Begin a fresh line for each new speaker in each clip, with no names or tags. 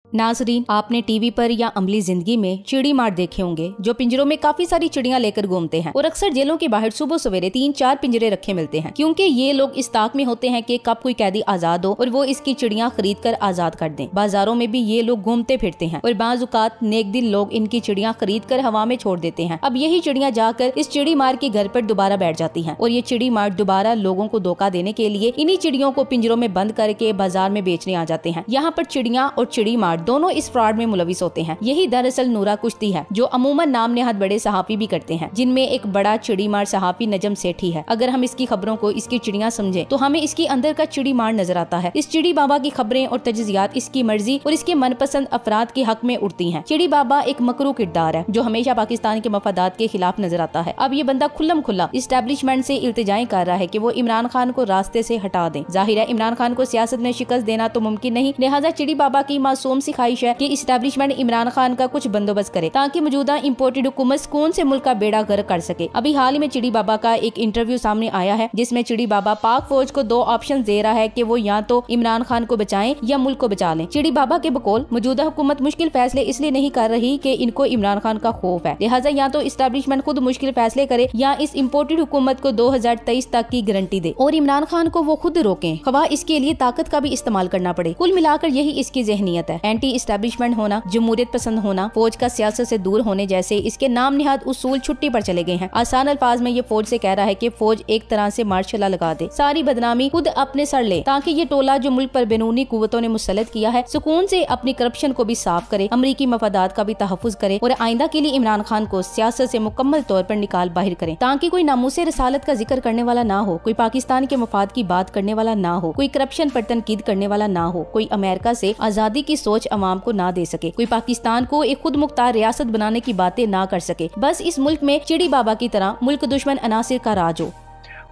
नाजरीन, आपने टीवी पर या अमली जिंदगी में चिड़ी मार देखे होंगे जो पिंजरों में काफी सारी चिड़ियां लेकर घूमते हैं और अक्सर जेलों के बाहर सुबह सवेरे 3-4 पिंजरे रखे मिलते हैं, क्योंकि ये लोग इस ताक में होते हैं कि कब कोई कैदी आजाद हो और वो इसकी चिड़ियां खरीद कर आजाद कर दें। बाजारों में भी ये लोग घूमते फिरते हैं और बाज़ औक़ात नेक दिल लोग इनकी चिड़ियां खरीद कर हवा में छोड़ देते हैं। अब यही चिड़ियां जाकर इस चिड़ी मार के घर पर दोबारा बैठ जाती हैं और ये चिड़ी मार दोबारा लोगों को धोखा देने के लिए इन्हीं चिड़ियों को पिंजरों में बंद करके बाजार में बेचने आ जाते हैं। यहाँ पर चिड़ियां और चिड़ी मार दोनों इस फ्रॉड में मुलविस होते हैं। यही दरअसल नूरा कुश्ती है, जो अमूमन नाम नेहाद बड़े सहाफी भी करते हैं, जिनमें एक बड़ा चिड़ी मार सहाफी नजम सेठी है। अगर हम इसकी खबरों को इसकी चिड़ियां समझे तो हमें इसके अंदर का चिड़ी मार नजर आता है। इस चिड़ी बाबा की खबरें और तजज़ियात इसकी मर्जी और इसके मनपसंद अफराद के हक में उड़ती हैं। चिड़ी बाबा एक मकरू किरदार है जो हमेशा पाकिस्तान के मफादात के खिलाफ नजर आता है। अब ये बंदा खुल्लम खुल्ला इस्टेब्लिशमेंट से इल्तिजाएं कर रहा है कि वो इमरान खान को रास्ते से हटा दें। जाहिर है इमरान खान को सियासत में शिकस्त देना तो मुमकिन नहीं, लिहाजा चिड़ी बाबा की मासूम सी ख्वाहिश है कि इस्टेब्लिशमेंट इमरान खान का कुछ बंदोबस्त करे ताकि मौजूदा इम्पोर्टेड हुकूमत सुकून से मुल्क का बेड़ा गर्क कर सके। अभी हाल ही में चिड़ी बाबा का एक इंटरव्यू सामने आया है जिसमें चिड़ी बाबा पाक फौज को 2 ऑप्शन दे रहा है कि वो या तो इमरान खान को बचाएं या मुल्क को बचा लें। चिड़ी बाबा के बकौल मौजूदा हुकूमत मुश्किल फैसले इसलिए नहीं कर रही कि इनको इमरान खान का खौफ है, लिहाजा या तो इस्टेब्लिशमेंट खुद मुश्किल फैसले करे या इस इम्पोर्टेड हुकूमत को 2023 तक की गारंटी दे और इमरान खान को वो खुद रोकें, खवा इसके लिए ताकत का भी इस्तेमाल करना पड़े। कुल मिलाकर यही इसकी ज़हनियत है। एंटी इस्टेब्लिशमेंट होना, जमहूरियत पसंद होना, फौज का सियासत से दूर होने जैसे इसके नाम निहाद उसूल छुट्टी पर चले गए हैं। आसान अल्फाज में ये फौज से कह रहा है कि फौज एक तरह से मार्शल लगा दे, सारी बदनामी खुद अपने सर ले ताकि ये टोला जो मुल्क पर बेनूनी कुव्वतों ने मुसल्लत किया है सुकून से अपनी करप्शन को भी साफ करे, अमरीकी मफादात का भी तहफ़्फ़ुज़ करे और आइंदा के लिए इमरान खान को सियासत से मुकम्मल तौर पर निकाल बाहर करे ताकि कोई नामूसे रसालत का जिक्र करने वाला ना हो, कोई पाकिस्तान के मफाद की बात करने वाला ना हो, कोई करप्शन पर तनकीद करने वाला ना हो, कोई अमेरिका से आजादी की सोच अवाम को ना दे सके, कोई पाकिस्तान को एक खुद मुख्तार रियासत बनाने की बातें ना कर सके। बस इस मुल्क में चिड़ी बाबा की तरह मुल्क दुश्मन अनासिर का राज हो।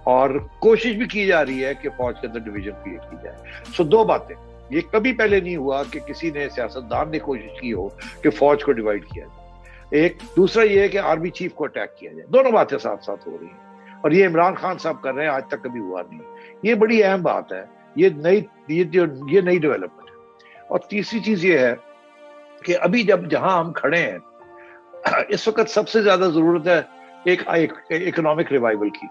और कोशिश भी की जा रही है कि फौज के अंदर डिवीजन क्रिएट की जाए। सो 2 बातें, ये कभी पहले नहीं हुआ कि किसी ने सियासतदान ने कोशिश की हो कि फौज को डिवाइड किया जाए। एक दूसरा ये है कि आर्मी चीफ को अटैक किया जाए। दोनों बातें साथ साथ हो रही हैं और ये इमरान खान साहब कर रहे हैं, आज तक कभी हुआ नहीं। ये बड़ी अहम बात है, ये नई डेवलपमेंट है। और तीसरी चीज ये है कि अभी जहां हम खड़े हैं इस वक्त सबसे ज्यादा जरूरत है एक इकोनॉमिक रिवाइवल की,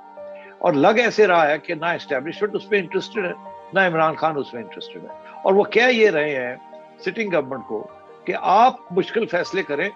और लग ऐसे रहा है कि ना एस्टेब्लिशमेंट उसमें इंटरेस्टेड है ना इमरान खान उसमें इंटरेस्टेड है। और वो कह ये रहे हैं सिटिंग गवर्नमेंट को कि आप मुश्किल फैसले करें,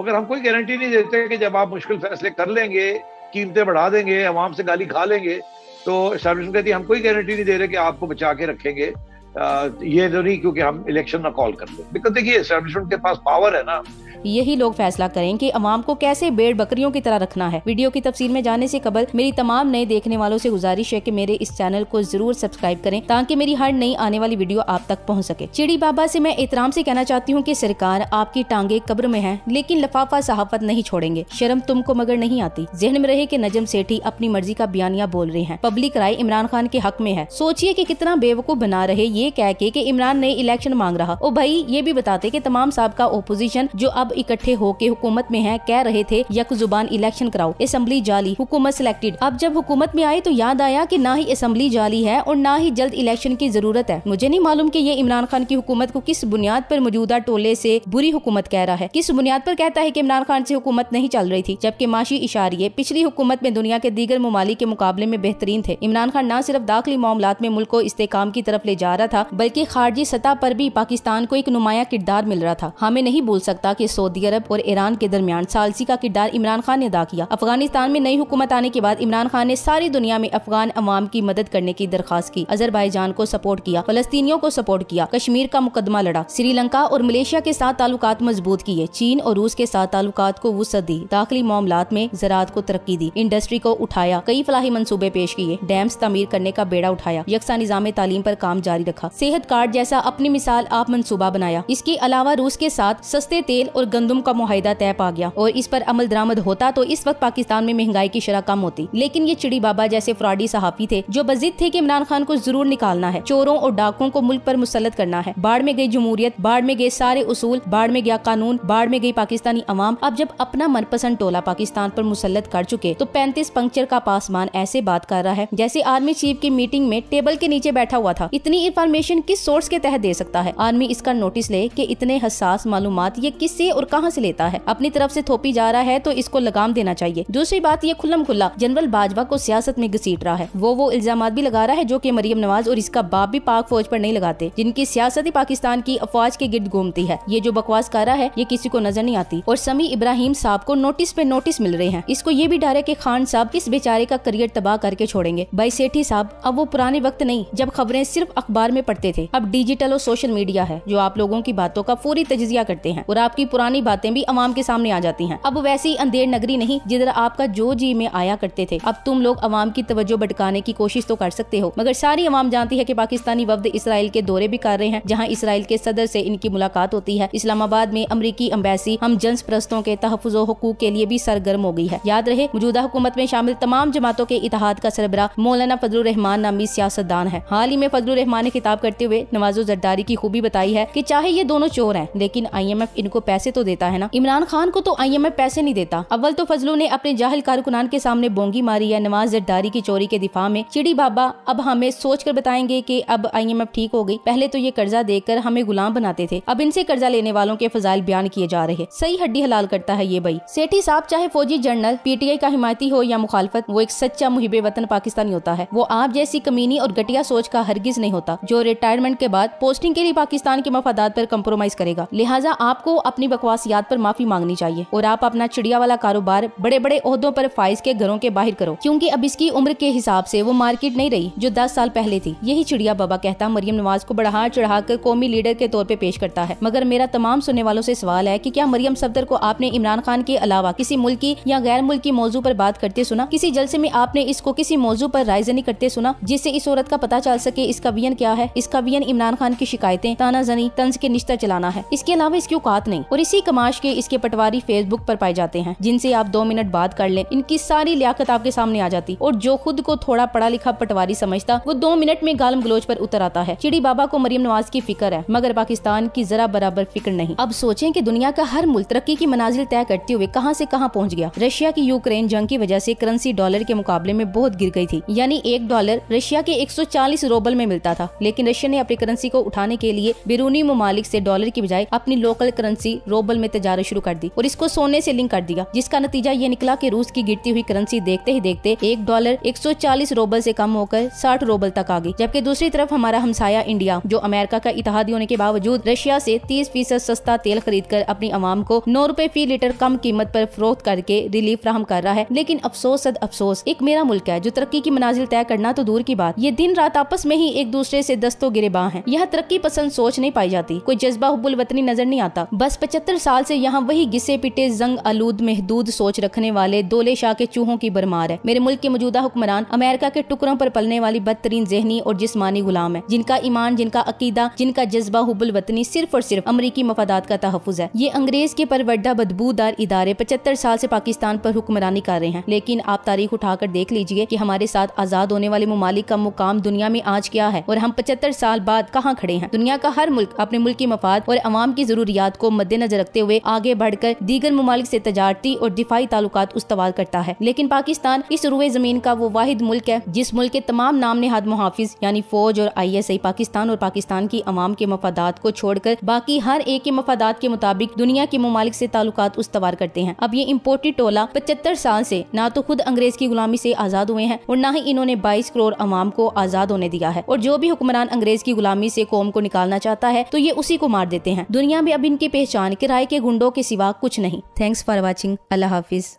मगर हम कोई गारंटी नहीं देते कि जब आप मुश्किल फैसले कर लेंगे, कीमतें बढ़ा देंगे, अवाम से गाली खा लेंगे, तो एस्टेब्लिशमेंट कहती है हम कोई गारंटी नहीं दे रहे कि आपको बचा के रखेंगे। ये तो नहीं क्योंकि हम इलेक्शन ना कॉल कर ले, बिकॉज देखिए एस्टेब्लिशमेंट के पास पावर है ना।
यही लोग फैसला करें कि अवाम को कैसे भेड़ बकरियों की तरह रखना है। वीडियो की तफसील में जाने से कबल मेरी तमाम नए देखने वालों से गुजारिश है कि मेरे इस चैनल को जरूर सब्सक्राइब करें ताकि मेरी हर नई आने वाली वीडियो आप तक पहुंच सके। चिड़ी बाबा से मैं एहतराम से कहना चाहती हूँ कि सरकार आपकी टांगे कब्र में है, लेकिन लफाफा सहाफत नहीं छोड़ेंगे। शर्म तुमको मगर नहीं आती। जहन में रहे कि नजम सेठी अपनी मर्जी का बयानिया बोल रहे हैं, पब्लिक राय इमरान खान के हक में है। सोचिए कि कितना बेवकूफ बना रहे ये कह के कि इमरान ने इलेक्शन मांग रहा। ओ भाई, ये भी बताते कि तमाम साबका ओपोजिशन जो अब इकट्ठे होके हुकूमत में है कह रहे थे यक जुबान इलेक्शन कराओ, असेंबली जाली, हुकूमत सिलेक्टेड। अब जब हुकूमत में आए तो याद आया कि ना ही असेंबली जाली है और ना ही जल्द इलेक्शन की जरूरत है। मुझे नहीं मालूम कि ये इमरान खान की हुकूमत को किस बुनियाद पर मौजूदा टोले से बुरी हुकूमत कह रहा है, किस बुनियाद पर कहता है कि इमरान खान से हुकूमत नहीं चल रही थी, जबकि माशी इशारे पिछली हुकूमत में दुनिया के दीगर ममालिक के मुकाबले में बेहतरीन थे। इमरान खान न सिर्फ दाखिली मामलात में मुल्क को इस्तेकाम की तरफ ले जा रहा था, बल्कि खारजी सतह पर भी पाकिस्तान को एक नुमाया किरदार मिल रहा था। हमें नहीं भूल सकता कि सऊदी अरब और ईरान के दरमियान सालसी का किरदार इमरान खान ने अदा किया। अफगानिस्तान में नई हुकूमत आने के बाद इमरान खान ने सारी दुनिया में अफगान अवाम की मदद करने की दरखास्त की, अजरबैजान को सपोर्ट किया, फलस्तीनियों को सपोर्ट किया, कश्मीर का मुकदमा लड़ा, श्रीलंका और मलेशिया के साथ ताल्लुकात मजबूत किए, चीन और रूस के साथ ताल्लुकात को वुसअत दी, दाखिली मामलात में ज़राअत को तरक्की दी, इंडस्ट्री को उठाया, कई फलाही मंसूबे पेश किए, डैम्स तामीर करने का बेड़ा उठाया, यकसा निज़ाम तालीम पर काम जारी रखा, सेहत कार्ड जैसा अपनी मिसाल आप मंसूबा बनाया। इसके अलावा रूस के साथ सस्ते तेल और गंदम का मुआहिदा तय पा गया और इस पर अमल दरामद होता तो इस वक्त पाकिस्तान में महंगाई की शरह कम होती। लेकिन ये चिड़ी बाबा जैसे फ्रॉडी सहाफी थे जो बजिद थे कि इमरान खान को जरूर निकालना है, चोरों और डाकुओं को मुल्क पर मुसल्लत करना है। बाढ़ में गई जमहूरियत, बाढ़ में गए सारे उसूल, बाढ़ में गया कानून, बाढ़ में गई पाकिस्तानी अवाम। अब जब अपना मनपसंद टोला पाकिस्तान पर मुसल्लत कर चुके तो 35 पंक्चर का पासमान ऐसे बात कर रहा है जैसे आर्मी चीफ की मीटिंग में टेबल के नीचे बैठा हुआ था। इतनी इरफान इंफॉर्मेशन किस सोर्स के तहत दे सकता है। आर्मी इसका नोटिस ले कि इतने हसास मालूमात ये किससे और कहां से लेता है। अपनी तरफ से थोपी जा रहा है तो इसको लगाम देना चाहिए। दूसरी बात, ये खुल्लम खुल्ला जनरल बाजवा को सियासत में घसीट रहा है। वो इल्जामात भी लगा रहा है जो कि मरियम नवाज और इसका बाप भी पाक फौज पर नहीं लगाते, जिनकी सियासत ही पाकिस्तान की अफवाज के गिर्द घूमती है। ये जो बकवास कर रहा है ये किसी को नजर नहीं आती। और समी इब्राहिम साहब को नोटिस पे नोटिस मिल रहे हैं। इसको ये भी डर है कि खान साहब इस बेचारे का करियर तबाह करके छोड़ेंगे। भाई सेठी साहब, अब वो पुराने वक्त नहीं जब खबरें सिर्फ अखबार में पढ़ते थे। अब डिजिटल और सोशल मीडिया है जो आप लोगों की बातों का पूरी तजिया करते हैं और आपकी पुरानी बातें भी अवाम के सामने आ जाती हैं। अब वैसी अंधेर नगरी नहीं जिधर आपका जो जी में आया करते थे। अब तुम लोग अवाम की तवज्जो भटकाने की कोशिश तो कर सकते हो, मगर सारी अवाम जानती है कि पाकिस्तानी वफ्द इसराइल के दौरे भी कर रहे हैं, जहां इसराइल के सदर से इनकी मुलाकात होती है। इस्लामाबाद में अमरीकी एम्बेसी हम जन्स परस्तों के तहफ़्फ़ुज़ व हुकूक के लिए भी सरगर्म हो गई है। याद रहे, मौजूदा हुकूमत में शामिल तमाम जमातों के इत्तेहाद का सरबराह मौलाना फजलुर रहमान नामी सियासतदान है। हाल ही में फजलुर रहमान ने खिताब करते हुए नवाजो जरदारी की खूबी बताई है कि चाहे ये दोनों चोर हैं, लेकिन IMF इनको पैसे तो देता है ना। इमरान खान को तो IMF पैसे नहीं देता। अव्वल तो फजलू ने अपने जाहिल कारकुनान के सामने बोंगी मारी है नवाज जरदारी की चोरी के दिफा में। चिड़ी बाबा अब हमें सोच कर बताएंगे कि अब IMF ठीक हो गई। पहले तो ये कर्जा देकर हमें गुलाम बनाते थे, अब इनसे कर्जा लेने वालों के फजाइल बयान किए जा रहे। सही हड्डी हलाल करता है ये भाई। सेठी साहब चाहे फौजी जनरल PTI का हिमायती हो या मुखालफत, वो एक सच्चा मुहिबे वतन पाकिस्तानी होता है। वो आप जैसी कमीनी और घटिया सोच का हरगिज नहीं होता जो रिटायरमेंट के बाद पोस्टिंग के लिए पाकिस्तान के मफादात पर कंप्रोमाइज करेगा। लिहाजा आपको अपनी बकवासियात पर माफी मांगनी चाहिए और आप अपना चिड़िया वाला कारोबार बड़े बड़े ओहदों पर फाइज के घरों के बाहर करो, क्योंकि अब इसकी उम्र के हिसाब से वो मार्केट नहीं रही जो 10 साल पहले थी। यही चिड़िया बाबा कहता मरियम नवाज को बढ़ा चढ़ाकर कौमी लीडर के तौर पे पेश करता है। मगर मेरा तमाम सुनने वालों से सवाल है कि क्या मरियम सफदर को आपने इमरान खान के अलावा किसी मुल्की या गैर मुल्की मौजू पर बात करते सुना? किसी जलसे में आपने इसको किसी मौजू पर रायजनी करते सुना जिससे इस औरत का पता चल सके इसका वियन क्या है? इसका वियन इमरान खान की शिकायतें, तानाजनी, तंज के निश्तर चलाना है। इसके अलावा इसकी औकात नहीं। और इसी कमाश के इसके पटवारी फेसबुक पर पाए जाते हैं जिनसे आप 2 मिनट बात कर लें, इनकी सारी लियाकत आपके सामने आ जाती। और जो खुद को थोड़ा पढ़ा लिखा पटवारी समझता वो 2 मिनट में गालम गलोच पर उतर आता है। चिड़ी बाबा को मरियम नवाज की फिक्र है मगर पाकिस्तान की जरा बराबर फिक्र नहीं। अब सोचें कि दुनिया का हर मुल्क तरक्की की मनाजिल तय करते हुए कहां से कहां पहुंच गया। रशिया की यूक्रेन जंग की वजह से करेंसी डॉलर के मुकाबले में बहुत गिर गई थी, यानी $1 रशिया के 140 रूबल में मिलता था। लेकिन रशिया ने अपनी करेंसी को उठाने के लिए बैरूनी ममालिक से डॉलर की बजाय अपनी लोकल करेंसी रूबल में तजारत शुरू कर दी और इसको सोने से लिंक कर दिया, जिसका नतीजा ये निकला कि रूस की गिरती हुई करेंसी देखते ही देखते $1 140 रूबल से कम होकर 60 रूबल तक आ गई। जबकि दूसरी तरफ हमारा हमसाया इंडिया, जो अमेरिका का इत्तेहादी होने के बावजूद रशिया से 30% सस्ता तेल खरीद कर अपनी आवाम को 9 रुपए फी लीटर कम कीमत पर फरोख्त करके रिलीफ फ्राहम कर रहा है। लेकिन अफसोस सद अफसोस, एक मेरा मुल्क है जो तरक्की की मनाजिल तय करना तो दूर की बात, ये दिन रात आपस में ही एक दूसरे से दस्तों गिरेबां हैं। यह तरक्की पसंद सोच नहीं पाई जाती, कोई जज्बा हुब्बुल वतनी नजर नहीं आता। बस 75 साल से यहाँ वही घिसे पिटे जंग आलूद महदूद सोच रखने वाले दोले शाह के चूहों की बरमार है। मेरे मुल्क के मौजूदा हुक्मरान अमेरिका के टुकड़ों पर पलने वाली बदतरीन ज़हनी और जिस्मानी गुलाम है, जिनका ईमान, जिनका अकीदा, जिनका जज्बा हुब्बुल वतनी सिर्फ और सिर्फ अमरीकी मफादात का तहफ़्फ़ुज़ है। ये अंग्रेज के परवड्डा बदबूदार इदारे 75 साल से पाकिस्तान पर हुक्मरानी कर रहे हैं। लेकिन आप तारीख उठाकर देख लीजिए कि हमारे साथ आजाद होने वाले मुमालिक का मुकाम दुनिया में आज क्या है और हम 75 साल बाद कहाँ खड़े हैं। दुनिया का हर मुल्क अपने मुल्क की मफाद और अवाम की जरूरियात को मद्देनजर रखते हुए आगे बढ़कर दीगर मुमालिक से तजारती और दिफाई ताल्लुकात उस्तवार करता है। लेकिन पाकिस्तान इस रुए जमीन का वो वाहिद मुल्क है जिस मुल्क के तमाम नाम नेहाद मुहाफिज यानी फौज और ISI पाकिस्तान और पाकिस्तान की अवाम के मफादात को छोड़कर बाकी हर एक के मफादात के मुताबिक दुनिया के मुमालिक से ताल्लुकात उस्तवार करते हैं। अब ये इम्पोर्टेड टोला 75 साल से ना तो खुद अंग्रेज की गुलामी से आजाद हुए हैं और ना ही इन्होंने 22 करोड़ अवाम को आजाद होने दिया है। और जो भी हुक्मरान अंग्रेज की गुलामी से कौम को निकालना चाहता है तो ये उसी को मार देते हैं। दुनिया में अब इनकी पहचान किराए के गुंडों के सिवा कुछ नहीं। Thanks for watching. Allah Hafiz.